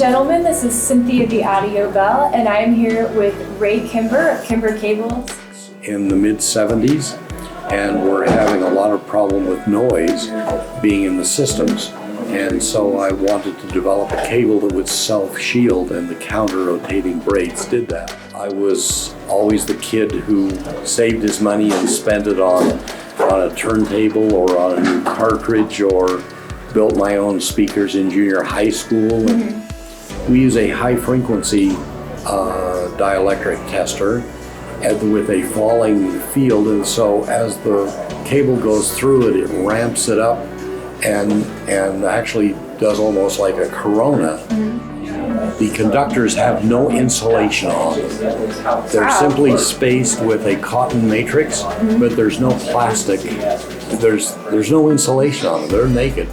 gentlemen, this is Cynthia the Audiophile, and I am here with Ray Kimber of Kimber Cables. In the mid-70s, and we're having a lot of problem with noise being in the systems. And so I wanted to develop a cable that would self-shield, and the counter-rotating braids did that. I was always the kid who saved his money and spent it on a turntable or on a new cartridge, or built my own speakers in junior high school. We use a high-frequency dielectric tester with a falling field, and so as the cable goes through it, it ramps it up and actually does almost like a corona. The conductors have no insulation on them. They're simply spaced with a cotton matrix, but there's no plastic. There's no insulation on them. They're naked.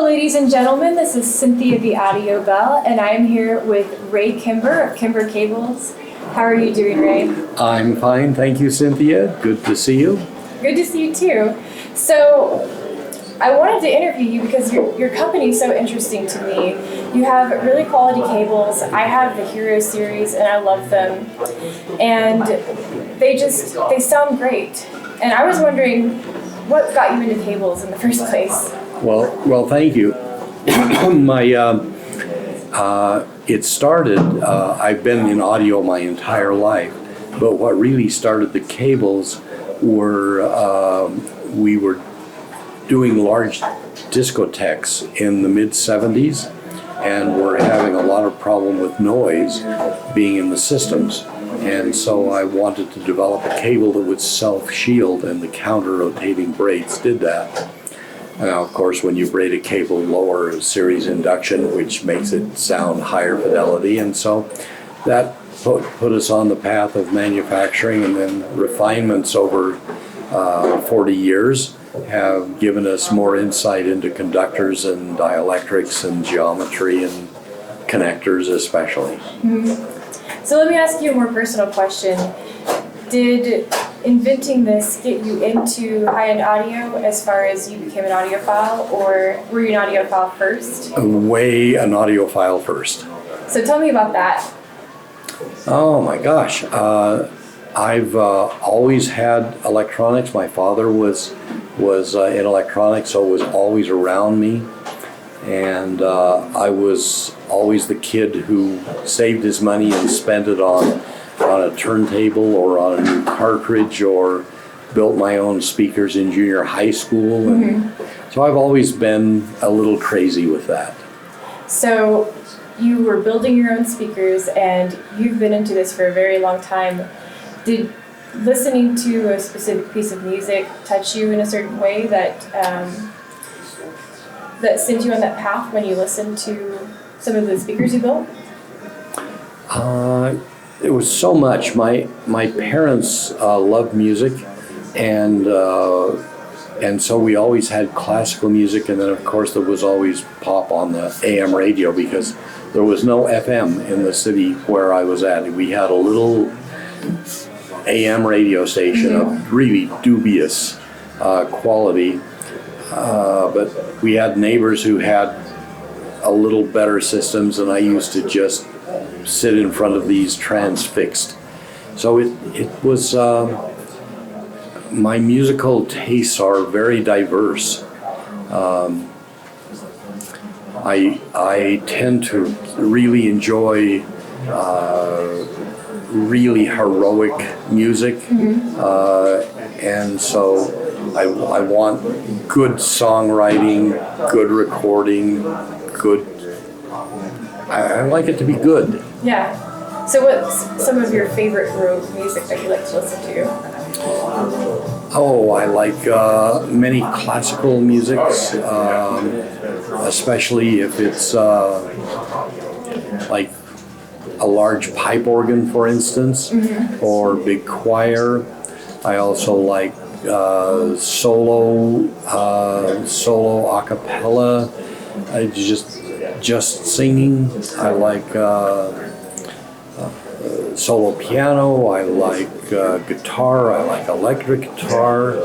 Ladies and gentlemen, this is Cynthia the Audiophile, and I am here with Ray Kimber of Kimber Cables. How are you doing, Ray? I'm fine, thank you, Cynthia. Good to see you. Good to see you too. So, I wanted to interview you because your company is so interesting to me. You have really quality cables. I have the Hero series, and I love them. And they sound great. And I was wondering, what got you into cables in the first place? Well, thank you. It started, I've been in audio my entire life, but what really started the cables were, we were doing large discotheques in the mid-70s, and we're having a lot of problem with noise being in the systems. And so I wanted to develop a cable that would self-shield, and the counter-rotating braids did that. Now, of course, when you braid a cable, lower series induction, which makes it sound higher fidelity, and so that put us on the path of manufacturing, and then refinements over 40 years have given us more insight into conductors and dielectrics and geometry and connectors especially. So let me ask you a more personal question. Did inventing this get you into high-end audio as far as you became an audiophile, or were you an audiophile first? Way an audiophile first. So tell me about that. Oh my gosh. I've always had electronics. My father was in electronics, so it was always around me. And I was always the kid who saved his money and spent it on a turntable or on a new cartridge, or built my own speakers in junior high school. And so I've always been a little crazy with that. So you were building your own speakers, and you've been into this for a very long time. Did listening to a specific piece of music touch you in a certain way that sent you on that path when you listened to some of the speakers you built? It was so much. My parents loved music, and so we always had classical music, and then of course there was always pop on the AM radio, because there was no FM in the city where I was at. We had a little AM radio station of really dubious quality, but we had neighbors who had a little better systems, and I used to just sit in front of these transfixed. So it was, my musical tastes are very diverse. I tend to really enjoy really heroic music, and so I want good songwriting, good recording, good. I like it to be good. Yeah. So what's some of your favorite road music that you like to listen to? Oh, I like many classical musics, especially if it's like a large pipe organ, for instance, or big choir. I also like solo a cappella, just singing. I like solo piano, I like guitar, I like electric guitar.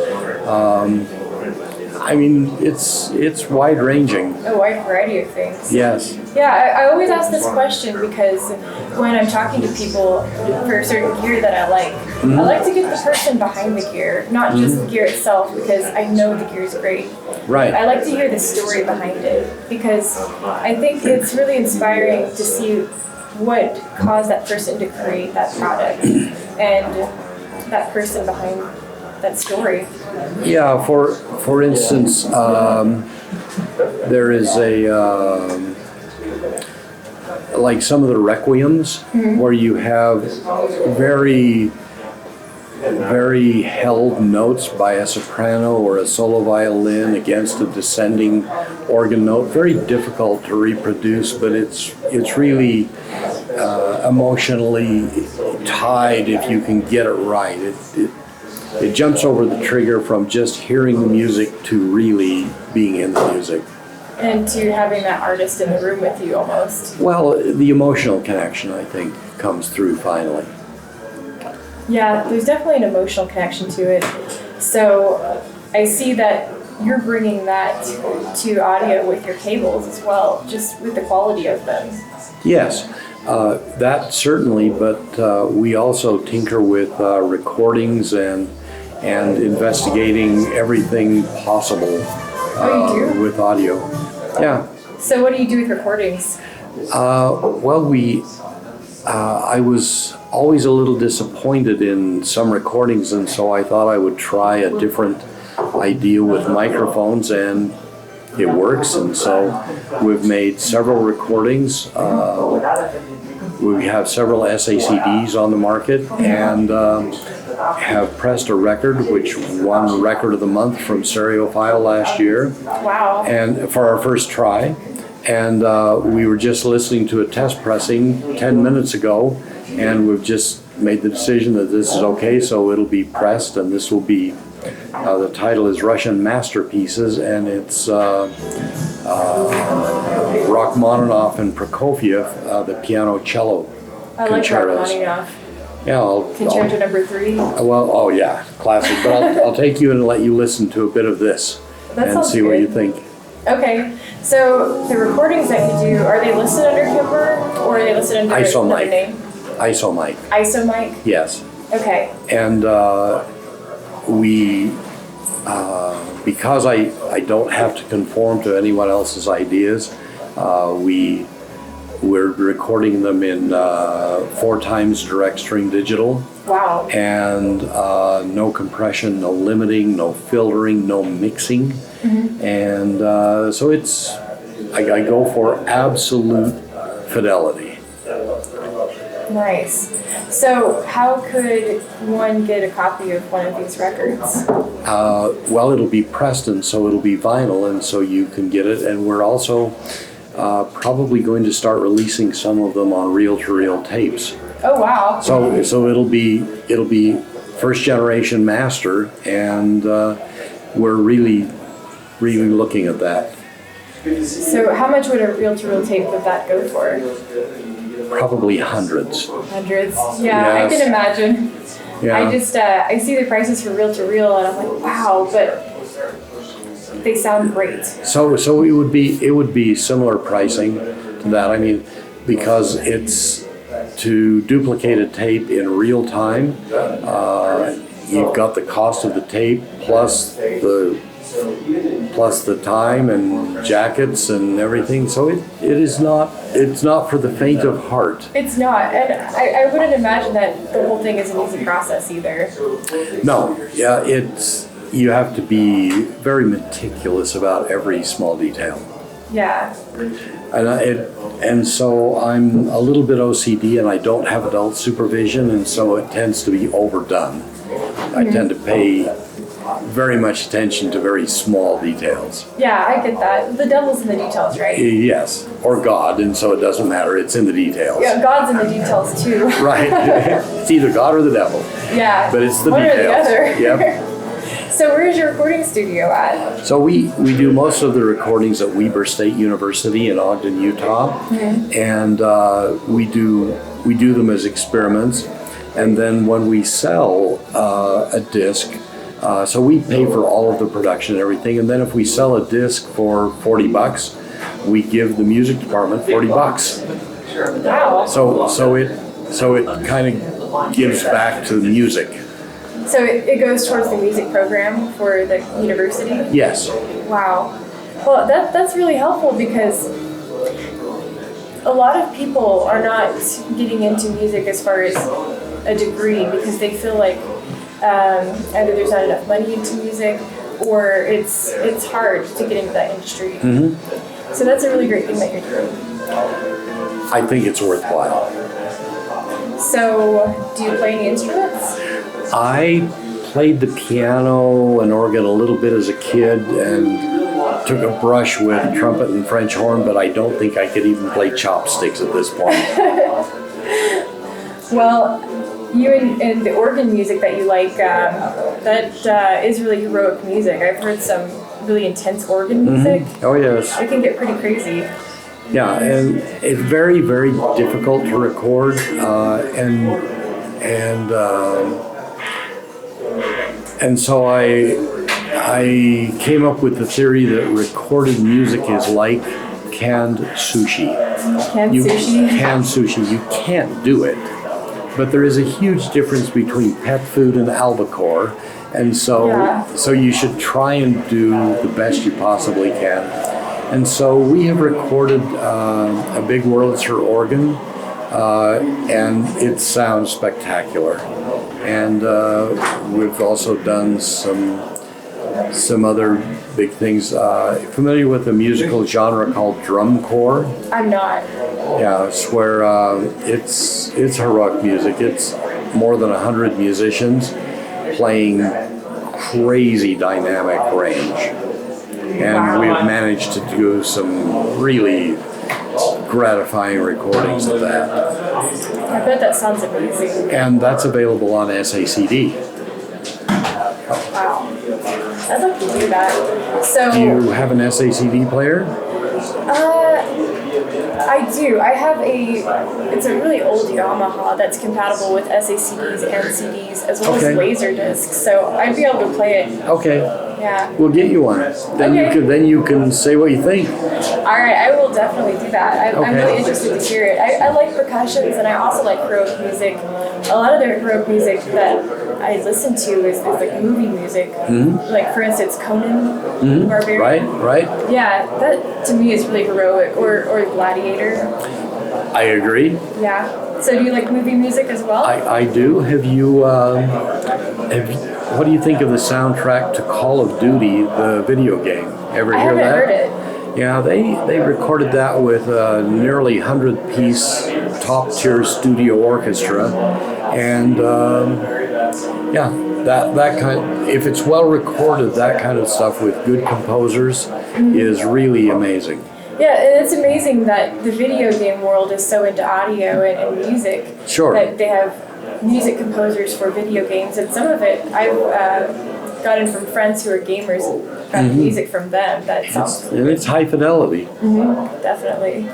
I mean, it's wide ranging. A wide variety of things. Yes. Yeah, I always ask this question because when I'm talking to people for a certain gear that I like to get the person behind the gear, not just the gear itself, because I know the gear is great. Right. I like to hear the story behind it because I think it's really inspiring to see what caused that person to create that product and that person behind that story. Yeah, for instance, there is like some of the requiems where you have very, very held notes by a soprano or a solo violin against a descending organ note. Very difficult to reproduce, but it's really emotionally tied if you can get it right. It jumps over the trigger from just hearing the music to really being in the music. And to having that artist in the room with you almost. Well, the emotional connection, I think, comes through finally. Yeah, there's definitely an emotional connection to it. So I see that you're bringing that to audio with your cables as well, just with the quality of them. Yes, that certainly, but we also tinker with recordings and investigating everything possible You do? with audio. Yeah. So what do you do with recordings? Well, I was always a little disappointed in some recordings, and so I thought I would try a different idea with microphones, and it works. And so we've made several recordings. We have several SACDs on the market, and have pressed a record, which won Record of the Month from Audiophile last year. Wow. And for our first try. And we were just listening to a test pressing 10 minutes ago, and we've just made the decision that this is okay, so it'll be pressed, and this will be, the title is Russian Masterpieces, and it's Rachmaninoff and Prokofiev, the piano cello I like concertos. Rachmaninoff. Yeah, Concerto number 3. well, oh yeah, classic. But I'll take you and let you listen to a bit of this That and sounds see what good. you think. Okay, so the recordings that you do, are they listed under Kimber or are they listed under another name? Isomic, Isomic? yes. Okay. And we, because I don't have to conform to anyone else's ideas, we're recording them in 4 times direct stream digital. Wow. And no compression, no limiting, no filtering, no mixing. And so I go for absolute fidelity. Nice. So how could one get a copy of one of these records? Well, it'll be pressed, and so it'll be vinyl, and so you can get it. And we're also probably going to start releasing some of them on reel-to-reel tapes. Oh, wow. So it'll be first generation master, and we're really looking at that. So how much would a reel-to-reel tape would that go for? Probably hundreds. Hundreds? Yeah, I Yes. can imagine. Yeah. I just, I see the prices for reel-to-reel and I'm like, wow, but they sound great. So it would be similar pricing to that. I mean, because it's to duplicate a tape in real time. You've got the cost of the tape plus the time and jackets and everything. So it's not for the faint of heart. It's not, and I wouldn't imagine that the whole thing is an easy process either. No, yeah, you have to be very meticulous about every small detail. Yeah. And so I'm a little bit OCD, and I don't have adult supervision, and so it tends to be overdone. I tend to pay very much attention to very small details. Yeah, I get that. The devil's in the details, right? Yes, or God, and so it doesn't matter. It's in the details. Yeah, God's in the details too. Right. It's either God or the devil. Yeah. But it's the one details. Or the other. Yep. So where is your recording studio at? So we do most of the recordings at Weber State University in Ogden, Utah, and we do them as experiments. And then when we sell a disc, so we pay for all of the production and everything. And then if we sell a disc for $40, we give the music department $40. Wow. So it kind of gives back to the music. So it goes towards the music program for the university? Yes. Wow. Well, that's really helpful because a lot of people are not getting into music as far as a degree because they feel like either there's not enough money into music or it's hard to get into that industry. Mm-hmm. So that's a really great thing that you're doing. I think it's worthwhile. So, do you play any instruments? I played the piano and organ a little bit as a kid and took a brush with trumpet and French horn, but I don't think I could even play chopsticks at this point. Well, you and the organ music that you like, that is really heroic music. I've heard some really intense organ music. Mm-hmm. Oh, yes. It can get pretty crazy. Yeah, and it's very, very difficult to record, and so I came up with the theory that recorded music is like canned sushi. Canned sushi. You can't do it, but there is a huge difference between pet food and albacore, and so you should try and do the best you possibly can. And so we have recorded a big Wurlitzer organ, and it sounds spectacular. And we've also done some other big things. Familiar with a musical genre called drum corps? I'm not. Yeah, it's where it's heroic music. It's more than 100 musicians playing crazy dynamic range. And we've managed to do some really gratifying recordings of that. I bet that sounds amazing. And that's available on SACD. Wow. I'd like to do that. So, do you have an SACD player? I do. I have it's a really old Yamaha that's compatible with SACDs and CDs as well as Laserdiscs. So I'd be able to play it. Okay. Yeah. We'll get you one. Then you can say what you think. All right, I will definitely do that. I'm really interested to hear it. I like percussions and I also like heroic music. A lot of the heroic music that I listen to is like movie music. Mm-hmm. Like for instance, Conan the Barbarian. Right. Yeah, that to me is really heroic. Or Gladiator. I agree. Yeah. So do you like movie music as well? I do. Have you? What do you think of the soundtrack to Call of Duty, the video game? Ever hear that? I haven't heard it. Yeah, they recorded that with a nearly 100-piece top-tier studio orchestra, and that kind. If it's well recorded, that kind of stuff with good composers is really amazing. Yeah, and it's amazing that the video game world is so into audio and music. Sure. That they have music composers for video games, and some of it I've gotten from friends who are gamers, gotten music from them. And it's high fidelity. Mm-hmm, definitely.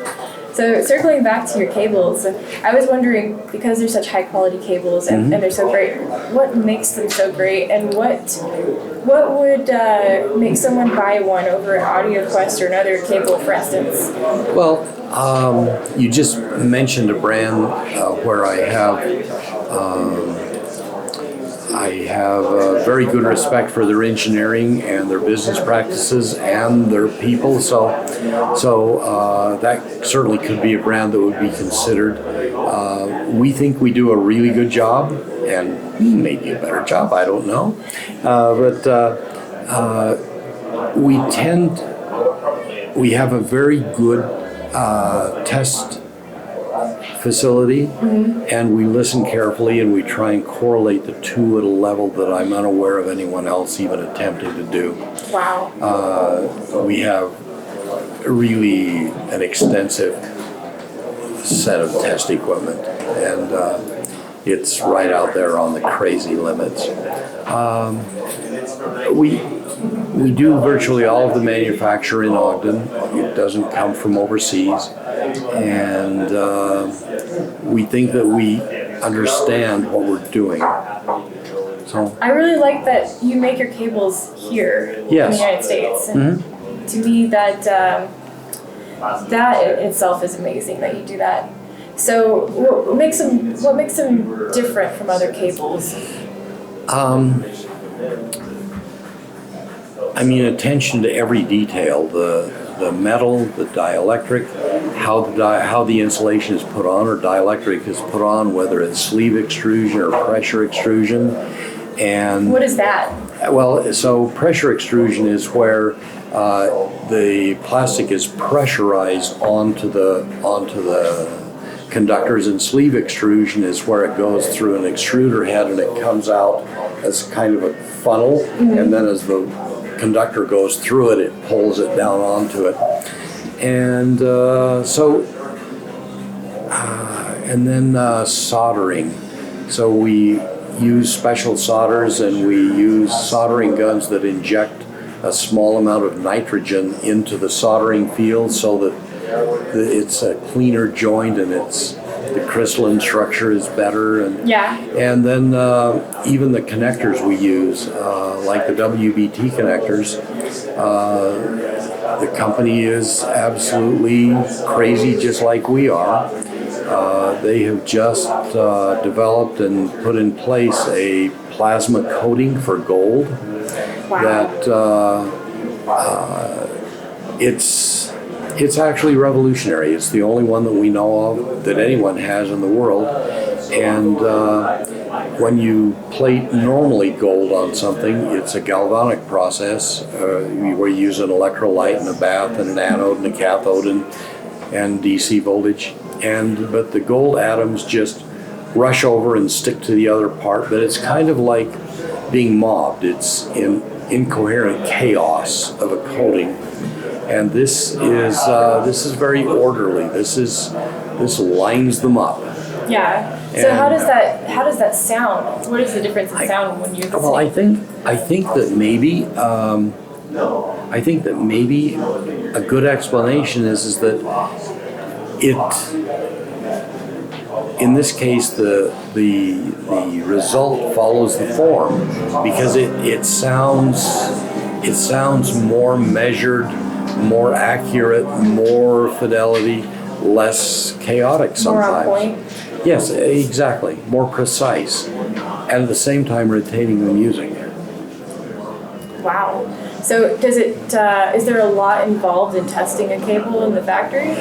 So circling back to your cables, I was wondering, because they're such high quality cables and they're so great, what makes them so great, and what would make someone buy one over an AudioQuest or another cable, for instance? Well, you just mentioned a brand where I have very good respect for their engineering and their business practices and their people. So that certainly could be a brand that would be considered. We think we do a really good job, and maybe a better job. I don't know, but we have a very good test facility, and we listen carefully, and we try and correlate the two at a level that I'm unaware of anyone else even attempting to do. Wow. We have really an extensive set of test equipment, and it's right out there on the crazy limits. We do virtually all of the manufacture in Ogden. It doesn't come from overseas, and we think that we understand what we're doing. So I really like that you make your cables here in the United States. And to me, that in itself is amazing that you do that. So what makes them different from other cables? I mean, attention to every detail, the metal, the dielectric, how the insulation is put on or dielectric is put on, whether it's sleeve extrusion or pressure extrusion. And what is that? Well, so pressure extrusion is where the plastic is pressurized onto the conductors, and sleeve extrusion is where it goes through an extruder head and it comes out as kind of a funnel, and then as the conductor goes through it, it pulls it down onto it. And and then soldering. So we use special solders, and we use soldering guns that inject a small amount of nitrogen into the soldering field so that it's a cleaner joint and the crystalline structure is better. And and then even the connectors we use, like the Wbt Connectors, the company is absolutely crazy, just like we are. They have just developed and put in place a plasma coating for gold. That it's actually revolutionary. It's the only one that we know of that anyone has in the world. And when you plate normally gold on something, it's a galvanic process where you use an electrolyte and a bath and an anode and a cathode and DC voltage. But the gold atoms just rush over and stick to the other part. But it's kind of like being mobbed. It's in incoherent chaos of a coating. And this is very orderly. This lines them up. Yeah. So how does that sound? What is the difference in sound when you're listening? Well, I think that maybe a good explanation is that in this case the result follows the form, because it sounds more measured, more accurate, more fidelity, less chaotic sometimes. More on point? Yes, exactly. More precise, and at the same time retaining the music. Wow. So is there a lot involved in testing a cable in the factory?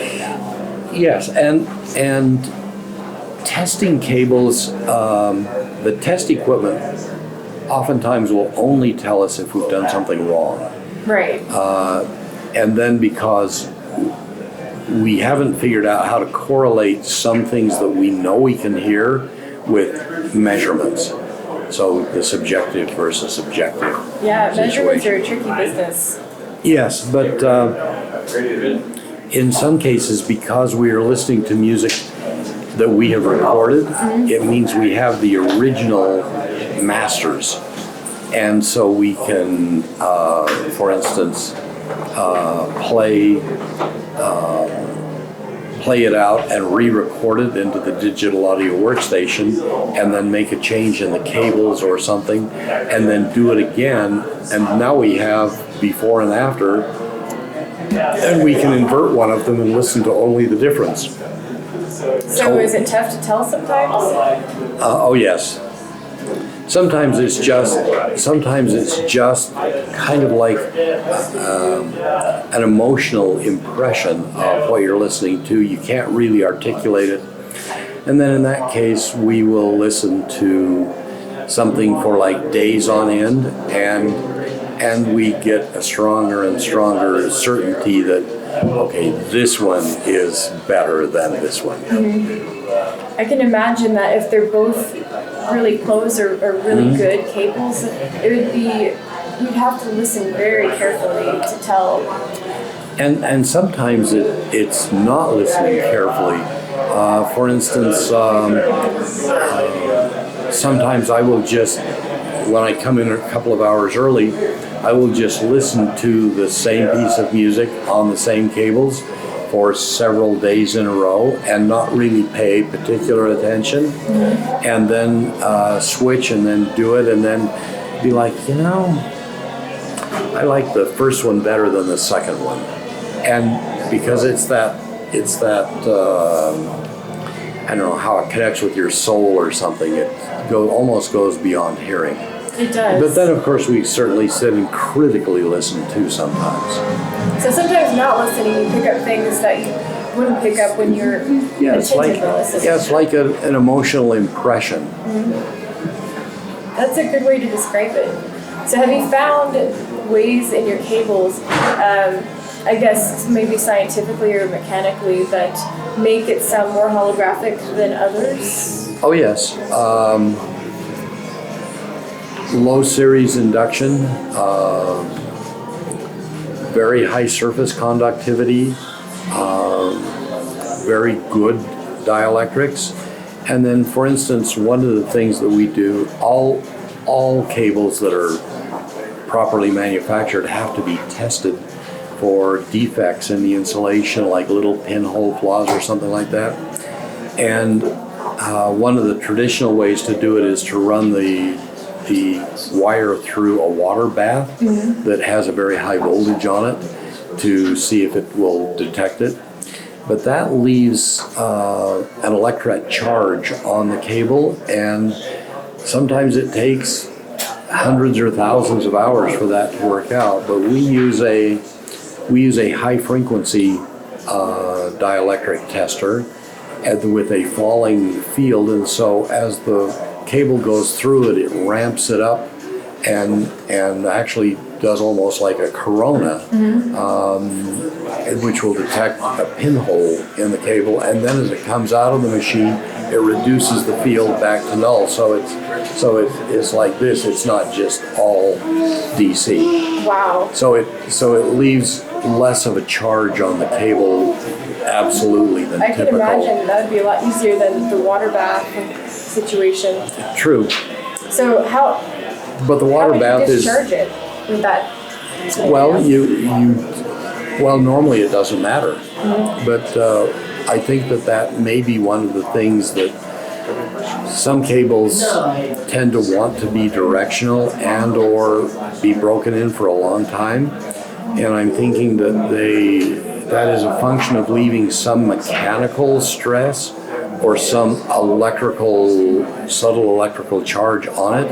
Yes, and testing cables, the test equipment oftentimes will only tell us if we've done something wrong. Right. And then because we haven't figured out how to correlate some things that we know we can hear with measurements. So the subjective versus objective. Yeah, measurements are a tricky business. Yes, but in some cases, because we are listening to music that we have recorded, it means we have the original masters. And so we can, for instance, play it out and re-record it into the digital audio workstation, and then make a change in the cables or something, and then do it again. And now we have before and after, and we can invert one of them and listen to only the difference. So is it tough to tell sometimes? Oh yes. Sometimes it's just kind of like an emotional impression of what you're listening to. You can't really articulate it. And then in that case, we will listen to something for like days on end, and we get a stronger and stronger certainty that, okay, this one is better than this one. Mm-hmm. I can imagine that if they're both really close or really good cables, you'd have to listen very carefully to tell. And sometimes it's not listening carefully. For instance, sometimes I will just when I come in a couple of hours early, I will just listen to the same piece of music on the same cables for several days in a row and not really pay particular attention, and then switch and then do it, and then be like, I like the first one better than the second one. And because it's that I don't know how it connects with your soul or something, it almost goes beyond hearing. It does. But then, of course, we certainly sit and critically listen too sometimes. So sometimes not listening, you pick up things that you wouldn't pick up when you're attentively listening. Yeah, it's like an emotional impression. That's a good way to describe it. So have you found ways in your cables, I guess maybe scientifically or mechanically, that make it sound more holographic than others? Oh, yes. Low series induction, very high surface conductivity, very good dielectrics. And then, for instance, one of the things that we do, all cables that are properly manufactured have to be tested for defects in the insulation, like little pinhole flaws or something like that. And one of the traditional ways to do it is to run the wire through a water bath that has a very high voltage on it to see if it will detect it. But that leaves an electret charge on the cable, and sometimes it takes hundreds or thousands of hours for that to work out. But we use a high frequency dielectric tester with a falling field, and so as the cable goes through it, it ramps it up and actually does almost like a corona, which will detect a pinhole in the cable, and then as it comes out of the machine, it reduces the field back to null. So it's like this. It's not just all DC. Wow. So it leaves less of a charge on the cable, absolutely, than I can typical. imagine that would be a lot easier than the water bath situation. True. So But the water bath is. Discharge it with that. Well, well, normally it doesn't matter, but I think that may be one of the things that some cables tend to want to be directional and or be broken in for a long time, and I'm thinking that is a function of leaving some mechanical stress or some subtle electrical charge on it,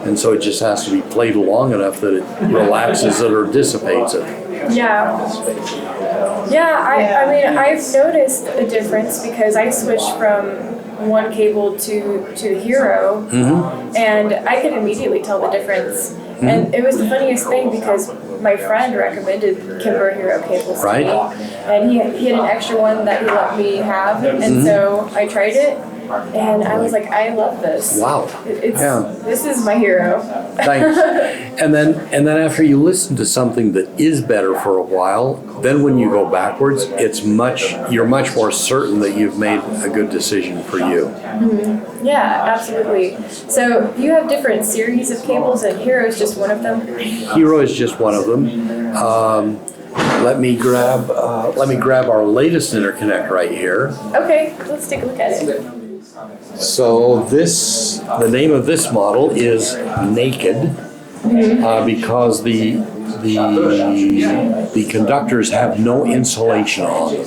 and so it just has to be played long enough that it relaxes it or dissipates it. Yeah. I mean, I've noticed a difference because I switched from one cable to Hero, and I could immediately tell the difference. And it was the funniest thing because my friend recommended Kimber Hero cables to me, and he had an extra one that he let me have, and so I tried it, and I was like, I love this. Wow. This is my hero. Thanks. And then after you listen to something that is better for a while, then when you go backwards, you're much more certain that you've made a good decision for you. Yeah, absolutely. So you have different series of cables, and Hero is just one of them? Hero is just one of them. Let me grab our latest interconnect right here. Okay, let's take a look at it. So the name of this model is Naked, because the conductors have no insulation on them.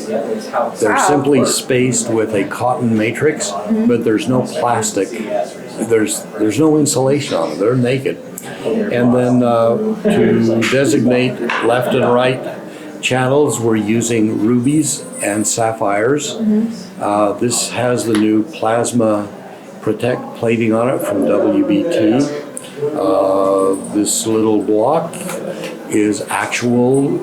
They're simply spaced with a cotton matrix, but there's no plastic. There's no insulation on them. They're naked. And then to designate left and right channels, we're using rubies and sapphires. This has the new plasma protect plating on it from Wbt. This little block is actual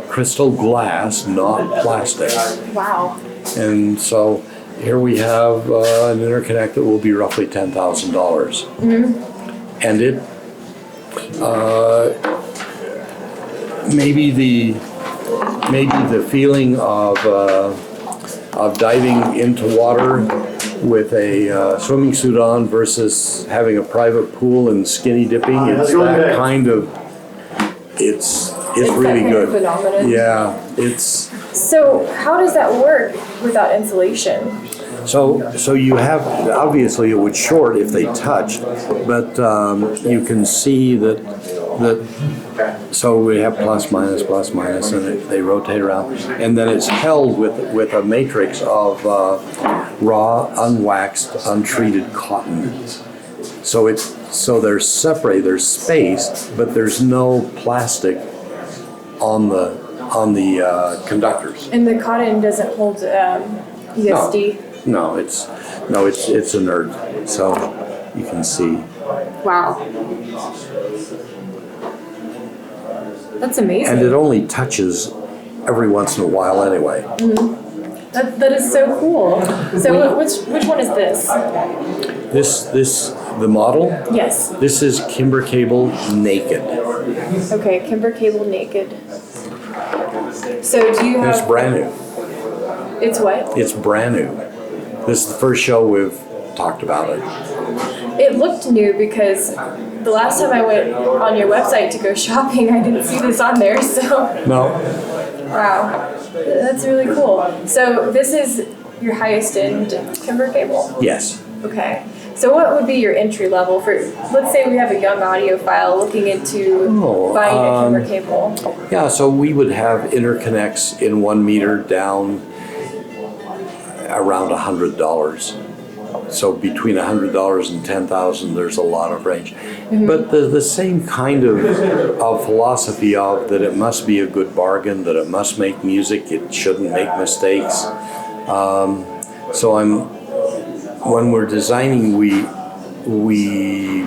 crystal glass, not plastic. Wow. And so here we have an interconnect that will be roughly $10,000. And it maybe the feeling of diving into water with a swimming suit on versus having a private pool and skinny dipping. It's that kind of, it's really that kind good. of phenomenon. Yeah, it's. So how does that work without insulation? So you have, obviously it would short if they touched, but you can see that, so we have plus, minus, and they rotate around. And then it's held with a matrix of raw, unwaxed, untreated cotton. So they're separated, they're spaced, but there's no plastic on the conductors. And the cotton doesn't hold ESD? No, it's inert, so you can see. Wow. That's amazing. And it only touches every once in a while anyway. That is so cool. So which one is this? The model? Yes. This is Kimber Kable Naked. Okay, Kimber Kable Naked. So do you And have... it's brand new. It's what? It's brand new. This is the first show we've talked about it. It looked new because the last time I went on your website to go shopping, I didn't see this on there, so... No. Wow. That's really cool. So this is your highest end Kimber cable? Yes. Okay. So what would be your entry level for, let's say we have a young audiophile looking into buying a Kimber cable? Yeah, so we would have interconnects in 1 meter down around $100. So between $100 and $10,000, there's a lot of range. But the same kind of philosophy of that it must be a good bargain, that it must make music, it shouldn't make mistakes. So when we're designing, we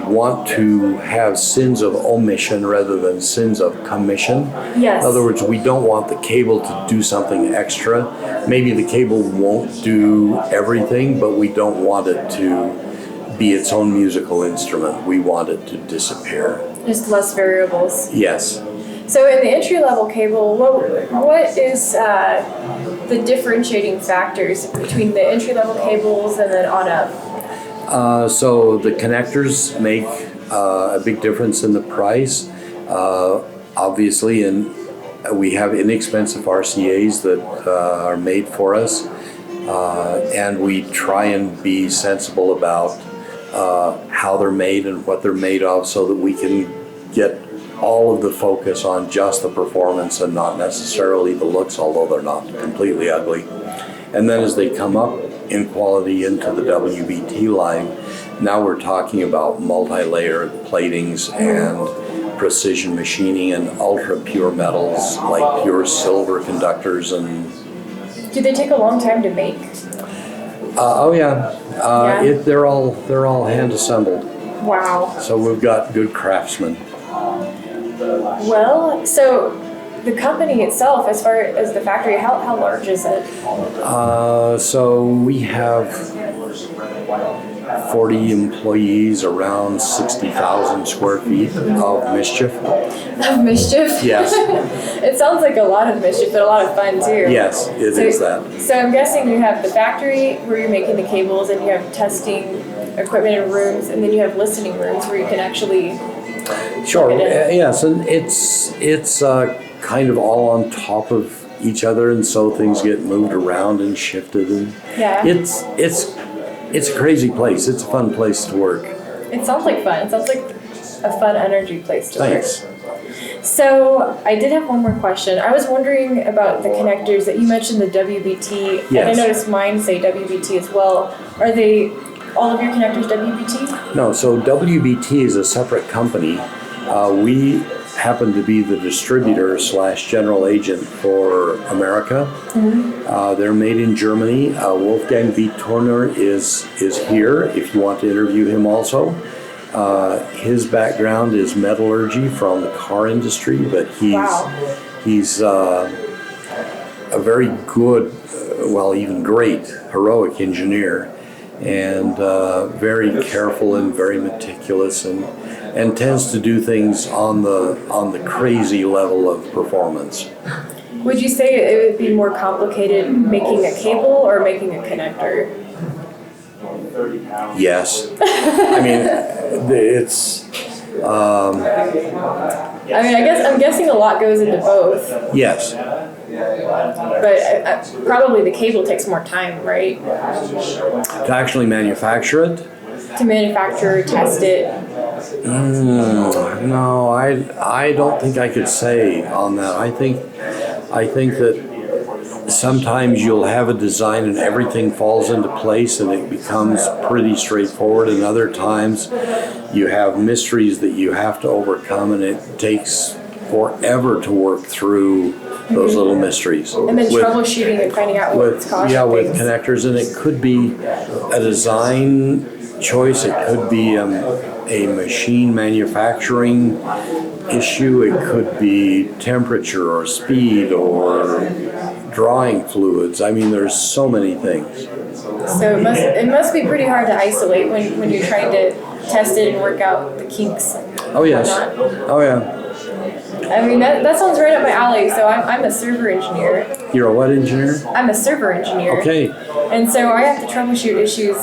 want to have sins of omission rather than sins of commission. Yes. In other words, we don't want the cable to do something extra. Maybe the cable won't do everything, but we don't want it to be its own musical instrument. We want it to disappear. Just less variables. Yes. So in the entry-level cable, what is the differentiating factors between the entry-level cables and then on up? So the connectors make a big difference in the price. Obviously, we have inexpensive RCAs that are made for us, and we try and be sensible about how they're made and what they're made of so that we can get all of the focus on just the performance and not necessarily the looks, although they're not completely ugly. And then as they come up in quality into the Wbt line, now we're talking about multi-layer platings and precision machining and ultra pure metals like pure silver conductors. And do they take a long time to make? Oh yeah, they're all hand assembled. Wow. So we've got good craftsmen. Well, so the company itself, as far as the factory, how large is it? So we have 40 employees, around 60,000 square feet of mischief. Of mischief? Yes. It sounds like a lot of mischief, but a lot of fun too. Yes, it is that. So I'm guessing you have the factory where you're making the cables, and you have testing equipment in rooms, and then you have listening rooms where you can actually... Sure. Yes, and it's kind of all on top of each other, and so things get moved around and shifted, and yeah. It's a crazy place. It's a fun place to work. It sounds like fun. It sounds like a fun energy place to work. Thanks. So I did have one more question. I was wondering about the connectors that you mentioned, the WBT, Yes. and I noticed mine say WBT as well. Are they all of your connectors WBT? No, so WBT is a separate company. We happen to be the distributor / general agent for America. They're made in Germany. Wolfgang B. Turner is here if you want to interview him also. His background is metallurgy from the car industry, but he's a very good, well, even great, heroic engineer, and very careful and very meticulous, and tends to do things on the crazy level of performance. Would you say it would be more complicated making a cable or making a connector? Yes. I mean, it's. I mean, I'm guessing a lot goes into both. Yes. But probably the cable takes more time, right? To actually manufacture it? To manufacture, test it. No, I don't think I could say on that. I think that sometimes you'll have a design and everything falls into place and it becomes pretty straightforward, and other times you have mysteries that you have to overcome and it takes forever to work through those little mysteries. And then troubleshooting and finding out what's causing Yeah, with things. connectors, and it could be a design choice, it could be a machine manufacturing issue, it could be temperature or speed or drawing fluids. I mean, there's so many things. So it must be pretty hard to isolate when you're trying to test it and work out the kinks. Oh yes. Oh yeah. I mean, that sounds right up my alley. So I'm a server engineer. You're a what engineer? I'm a server engineer. Okay. And so I have to troubleshoot issues,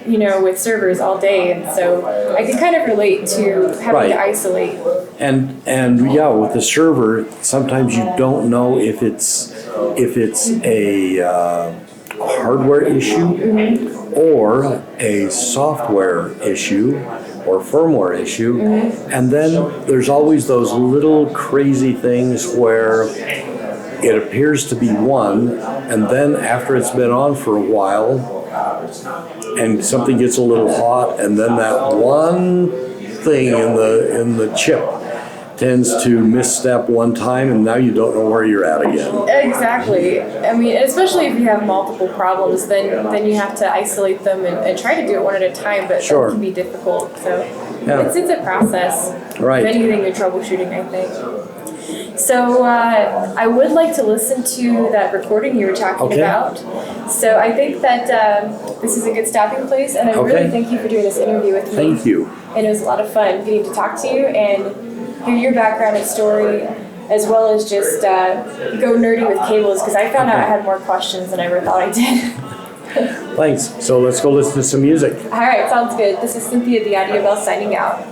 with servers all day, and so I can kind of relate to having to isolate. And yeah, with the server, sometimes you don't know if it's a hardware issue or a software issue or firmware issue, and then there's always those little crazy things where it appears to be one, and then after it's been on for a while and something gets a little hot, and then that one thing in the chip tends to misstep one time, and now you don't know where you're at again. Exactly. I mean, especially if you have multiple problems, then you have to isolate them and try to do it one at a time, but Sure. that can be difficult. So Yeah. it's a process. Right. Of anything in troubleshooting, I think. So I would like to listen to that recording you were talking about. So I think that this is a good stopping place, and I really thank you for doing this interview with me. Thank you. And it was a lot of fun getting to talk to you and hear your background and story, as well as just go nerdy with cables, because I found out I had more questions than I ever thought I did. Thanks. So let's go listen to some music. All right, sounds good. This is Cynthia the Audiophile signing out.